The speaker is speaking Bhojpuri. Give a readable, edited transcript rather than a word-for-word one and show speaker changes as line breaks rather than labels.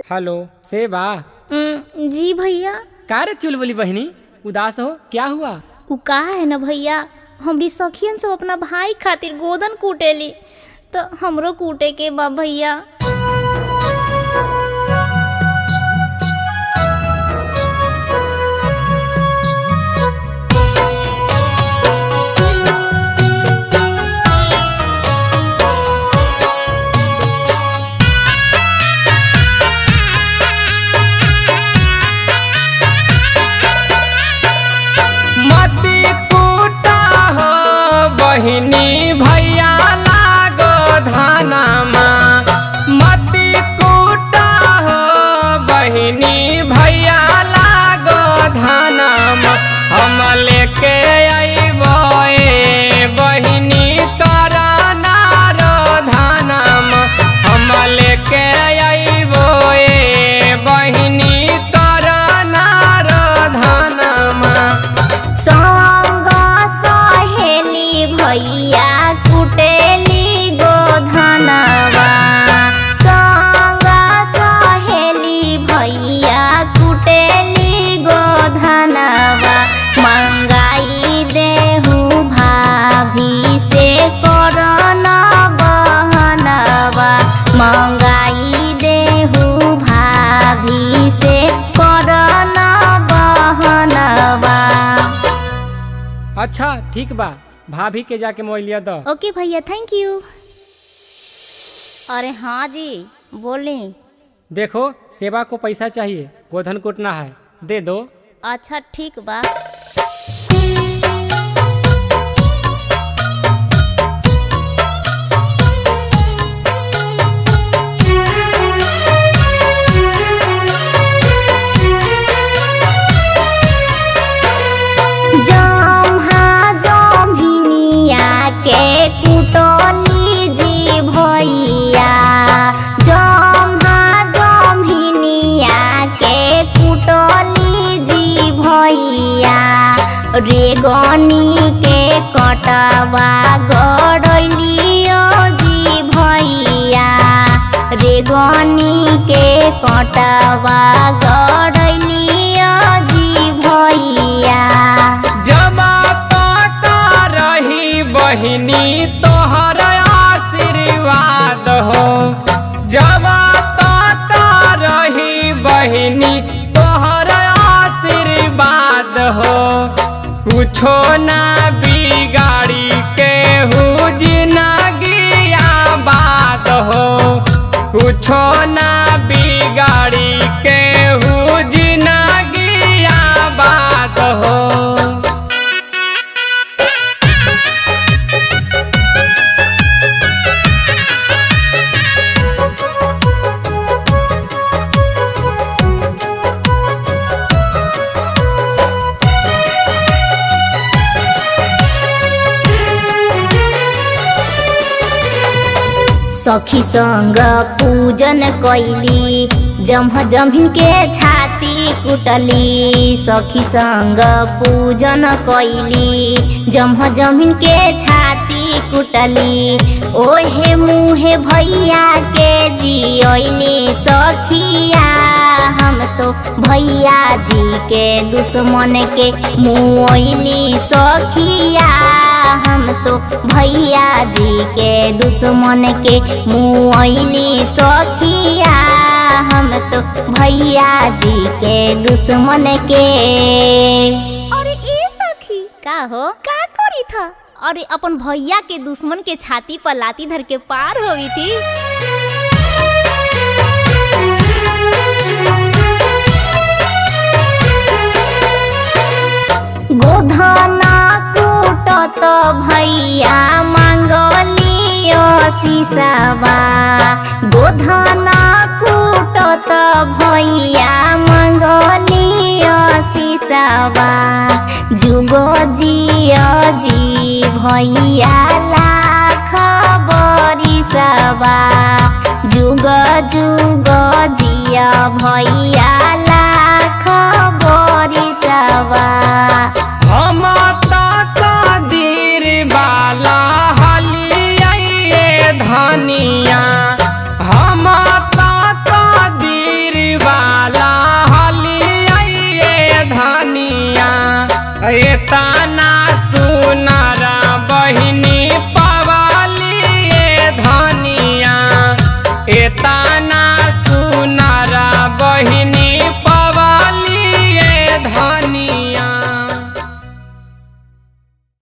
हेलो सेवा।
जी भैया।
का रे चुलबुली बहनी, उदास हो, क्या हुआ?
उ का है ना भैया, हमरी सखियन सब अपना भाई खातिर गोदन कूटेली, तो हमरो कूटे के बा भैया।
बहिनी भैया लागो धानमा, मती कूटा हो बहिनी भैया लागो धानमा। हम लेके अइबो ए बहिनी तोरा नारो धानमा, हम लेके अइबो ए बहिनी तोरा नारो धानमा।
भैया कुटेली गोधनवा, संग सहेली भैया कुटेली गोधनवा। मंगाई देहु भाभी से करन बहनवा, मंगाई देहु भाभी से करन बहनवा।
अच्छा ठीक बा, भाभी के जाके मोबाइलिया दो।
ओके भैया, थैंक यू। अरे हाँ जी बोली।
देखो सेवा को पैसा चाहिए, गोधन कूटना है, दे दो।
अच्छा ठीक बा। के कुटली जी भैया, जम्हा जम्हिनिया के कुटली जी भैया। रेगनी के कटवा गड़लियो जी भैया, रेगनी के कटवा गड़लियो जी भैया।
बहिनी तोहर आशीर्वाद हो, जब तक रही बहिनी तोहर आशीर्वाद हो। कुछो ना बिगाड़ी के हु जिंदगी आबाद हो, कुछो ना बिगाड़ी के हु जिंदगी आबाद हो।
सखी संग पूजन कैली, जम्ह जम्हिन के छाती कुटली। सखी संग पूजन कैली, जम्ह जम्हिन के छाती कुटली। ओहे मुहे भैया के जियली सखिया, हम तो भैया जी के दुश्मन के मुँहली सखिया। हम तो भैया जी के दुश्मन के मुँहली सखिया, हम तो भैया जी के दुश्मन के। अरे ए सखी का हो, का करी था? अरे अपन भैया के दुश्मन के छाती पर लाती धर के पार होई थी। गोधना कूटत भैया मांगलियो सीसावा, गोधना कूटत भैया मांगलियो सीसावा। जुगो जियो जी भैया लाख बरिसवा, जुग जुग जिया भैया लाख बरिसवा।
हम तक दीर बाला हलिये धान ताना